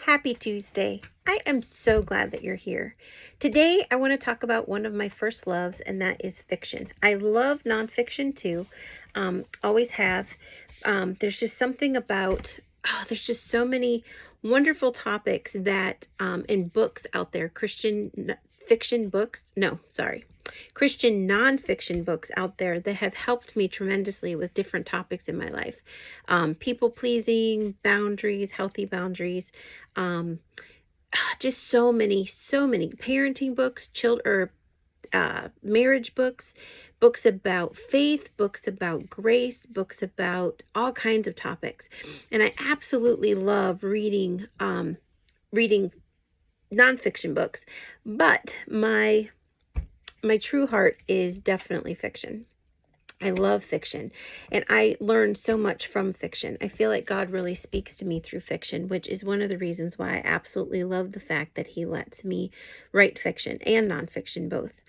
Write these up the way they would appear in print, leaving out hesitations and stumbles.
Happy Tuesday. I am so glad that you're here. Today, I want to talk about one of my first loves, and that is fiction. I love nonfiction too, always have. There's just something about, there's just so many wonderful topics that in books out there, fiction books, no, sorry. Christian nonfiction books out there that have helped me tremendously with different topics in my life. People pleasing, boundaries, healthy boundaries, um, just so many parenting books, marriage books, books about faith, books about grace, books about all kinds of topics. And I absolutely love reading nonfiction books, but my true heart is definitely fiction. I love fiction, and I learn so much from fiction. I feel like God really speaks to me through fiction, which is one of the reasons why I absolutely love the fact that he lets me write fiction and nonfiction both.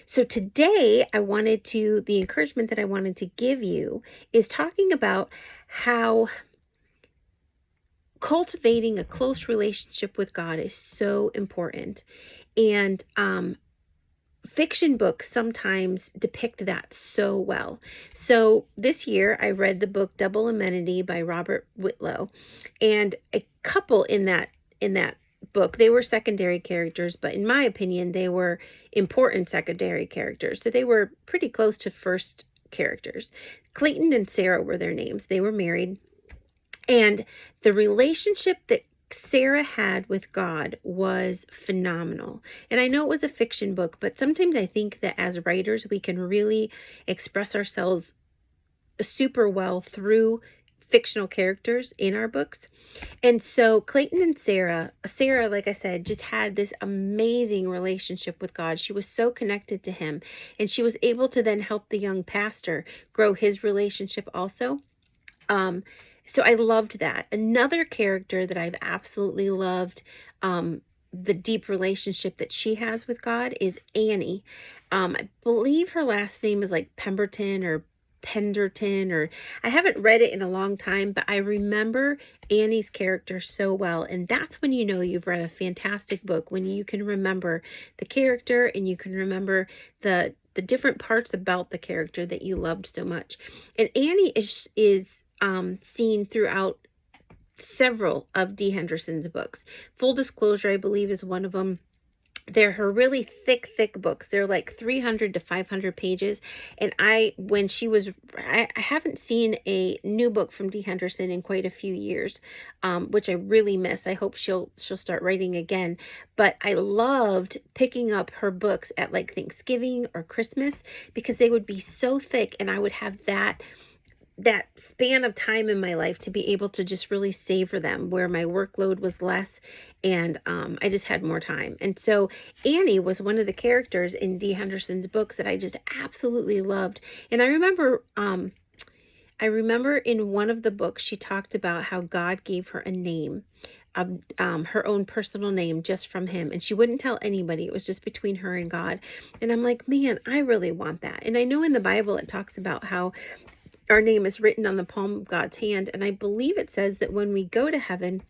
So today the encouragement that I wanted to give you is talking about how cultivating a close relationship with God is so important. And fiction books sometimes depict that so well. So this year I read the book Double Amenity by Robert Whitlow, and a couple in that book, they were secondary characters, but in my opinion they were important secondary characters. So they were pretty close to first characters. Clayton and Sarah were their names. They were married, and the relationship that Sarah had with God was phenomenal. And I know it was a fiction book, but sometimes I think that as writers, we can really express ourselves super well through fictional characters in our books. And so Clayton and Sarah, like I said, just had this amazing relationship with God. She was so connected to him, and she was able to then help the young pastor grow his relationship also. So I loved that. Another character that I've absolutely loved, the deep relationship that she has with God, is Annie. I believe her last name is like Pemberton or Penderton, or I haven't read it in a long time, but I remember Annie's character so well. And that's when you know you've read a fantastic book, when you can remember the character and you can remember the different parts about the character that you loved so much. And Annie is seen throughout several of D. Henderson's books. Full Disclosure, I believe, is one of them. They're her really thick books. They're like 300 to 500 pages. And I haven't seen a new book from D. Henderson in quite a few years, which I really miss. I hope she'll start writing again. But I loved picking up her books at like Thanksgiving or Christmas, because they would be so thick, and I would have that span of time in my life to be able to just really savor them, where my workload was less and I just had more time. And so Annie was one of the characters in D. Henderson's books that I just absolutely loved. And I remember in one of the books she talked about how God gave her a name, her own personal name, just from him, and she wouldn't tell anybody. It was just between her and God. And I'm like, man, I really want that. And I know in the Bible it talks about how our name is written on the palm of God's hand. And I believe it says that when we go to heaven,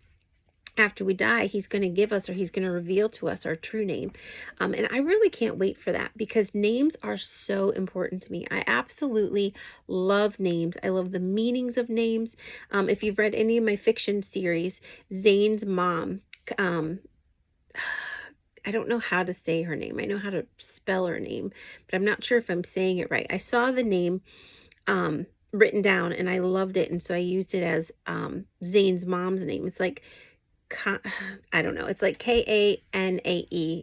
after we die, he's going to give us, or he's going to reveal to us, our true name. And I really can't wait for that, because names are so important to me. I absolutely love names. I love the meanings of names. If you've read any of my fiction series, Zane's mom, I don't know how to say her name. I know how to spell her name, but I'm not sure if I'm saying it right. I saw the name written down and I loved it, and so I used it as Zane's mom's name. It's like, I don't know, it's like Kanae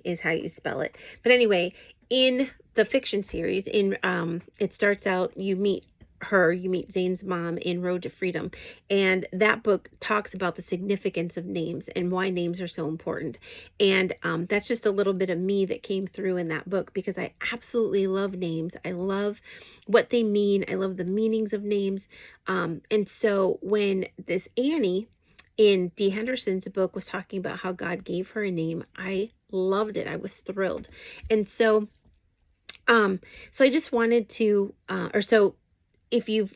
is how you spell it. But anyway, in the fiction series, it starts out, you meet Zane's mom in Road to Freedom, and that book talks about the significance of names and why names are so important. And that's just a little bit of me that came through in that book, because I absolutely love names. I love what they mean. I love the meanings of names. And so when this Annie in D. Henderson's book was talking about how God gave her a name, I loved it. I was thrilled. And so I just wanted to, if you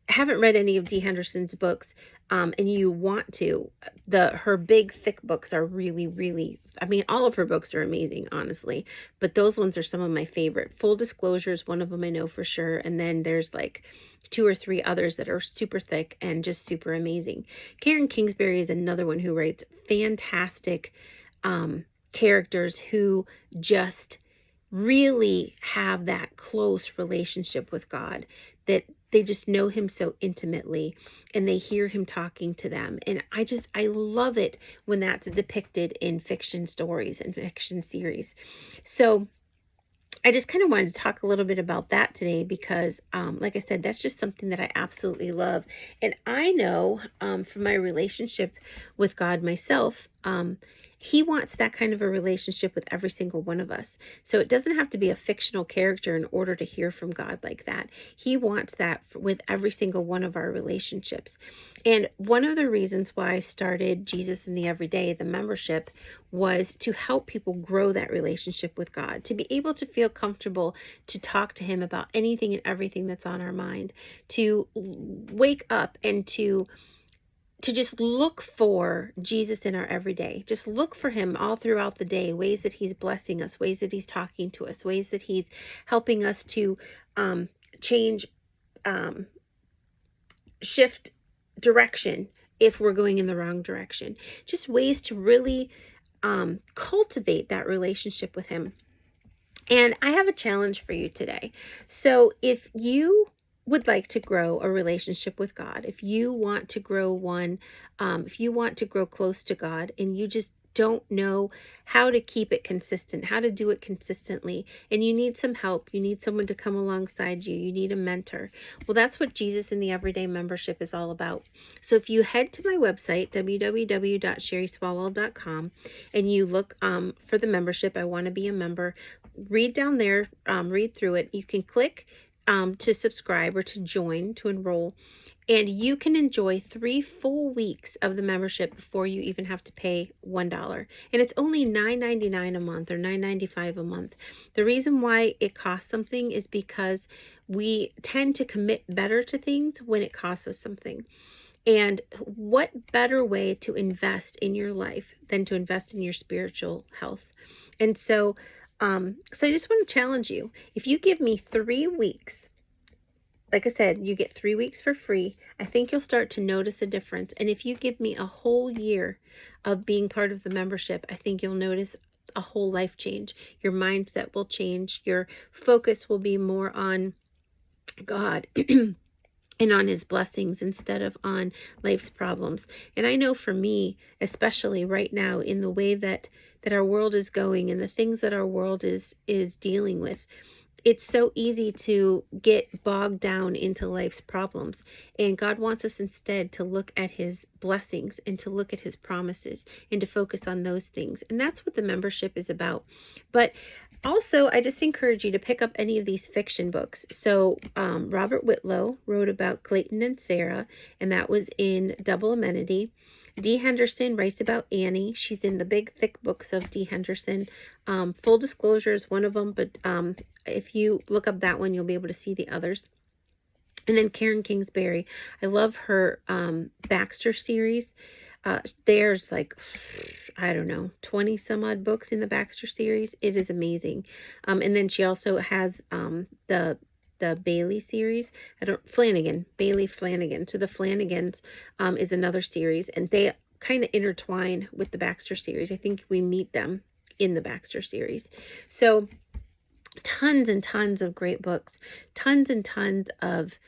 haven't read any of D. Henderson's books, and you want to, her big thick books are really, really, I mean, all of her books are amazing, honestly, but those ones are some of my favorite. Full Disclosure is one of them, I know for sure. And then there's like 2 or 3 others that are super thick and just super amazing. Karen Kingsbury is another one who writes fantastic characters who just really have that close relationship with God, that they just know him so intimately and they hear him talking to them. And I love it when that's depicted in fiction stories and fiction series. So I just kind of wanted to talk a little bit about that today because, like I said, that's just something that I absolutely love. And I know from my relationship with God myself, he wants that kind of a relationship with every single one of us. So it doesn't have to be a fictional character in order to hear from God like that. He wants that with every single one of our relationships. And one of the reasons why I started Jesus in the Everyday, the membership, was to help people grow that relationship with God, to be able to feel comfortable to talk to him about anything and everything that's on our mind, to wake up and to just look for Jesus in our everyday. Just look for him all throughout the day, ways that he's blessing us, ways that he's talking to us, ways that he's helping us to change, shift direction if we're going in the wrong direction. Just ways to really cultivate that relationship with him. And I have a challenge for you today. So if you would like to grow a relationship with God, if you want to grow one, if you want to grow close to God and you just don't know how to keep it consistent, how to do it consistently, and you need some help, you need someone to come alongside you, you need a mentor. Well, that's what Jesus in the Everyday membership is all about. So if you head to my website, www.sherryswalwell.com, and you look for the membership, I want to be a member, read down there, read through it. You can click to subscribe or to join, to enroll, and you can enjoy 3 full weeks of the membership before you even have to pay $1. And it's only $9.99 a month or $9.95 a month. The reason why it costs something is because we tend to commit better to things when it costs us something. And what better way to invest in your life than to invest in your spiritual health? And so I just want to challenge you. If you give me 3 weeks, like I said, you get 3 weeks for free. I think you'll start to notice a difference. And if you give me a whole year of being part of the membership, I think you'll notice a whole life change. Your mindset will change. Your focus will be more on God and on his blessings instead of on life's problems. And I know for me, especially right now, in the way that our world is going and the things that our world is dealing with, it's so easy to get bogged down into life's problems. And God wants us instead to look at his blessings and to look at his promises and to focus on those things. And that's what the membership is about. But also, I just encourage you to pick up any of these fiction books. So Robert Whitlow wrote about Clayton and Sarah, and that was in Double Amenity. D. Henderson writes about Annie. She's in the big, thick books of D. Henderson. Full Disclosure is one of them, but if you look up that one, you'll be able to see the others. And then Karen Kingsbury. I love her Baxter series. There's like, I don't know, 20 some odd books in the Baxter series. It is amazing. And then she also has the Bailey series. Bailey Flannigan. So the Flannigans is another series, and they kind of intertwine with the Baxter series. I think we meet them in the Baxter series. So tons and tons of great books, tons and tons of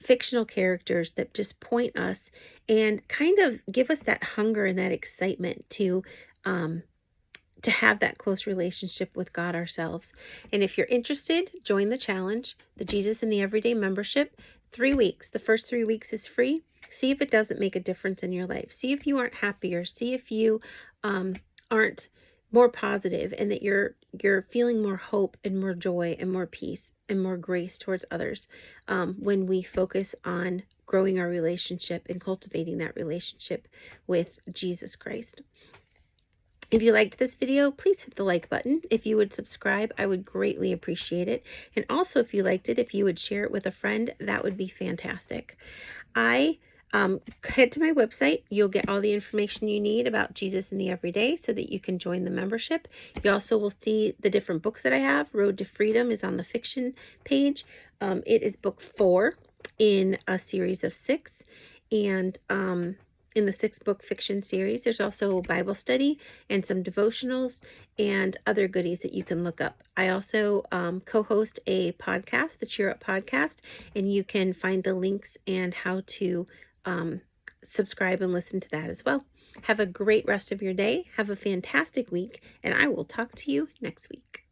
fictional characters that just point us and kind of give us that hunger and that excitement to have that close relationship with God ourselves. And if you're interested, join the challenge, the Jesus in the Everyday membership, 3 weeks. The first 3 weeks is free. See if it doesn't make a difference in your life. See if you aren't happier. See if you aren't more positive, and that you're feeling more hope and more joy and more peace and more grace towards others when we focus on growing our relationship and cultivating that relationship with Jesus Christ. If you liked this video, please hit the like button. If you would subscribe, I would greatly appreciate it. And also, if you liked it, if you would share it with a friend, that would be fantastic. I head to my website. You'll get all the information you need about Jesus in the Everyday so that you can join the membership. You also will see the different books that I have. Road to Freedom is on the fiction page. It is book 4 in a series of 6. And in the 6-book fiction series, there's also Bible study and some devotionals and other goodies that you can look up. I also co-host a podcast, the Cheer Up Podcast, and you can find the links and how to subscribe and listen to that as well. Have a great rest of your day. Have a fantastic week, and I will talk to you next week.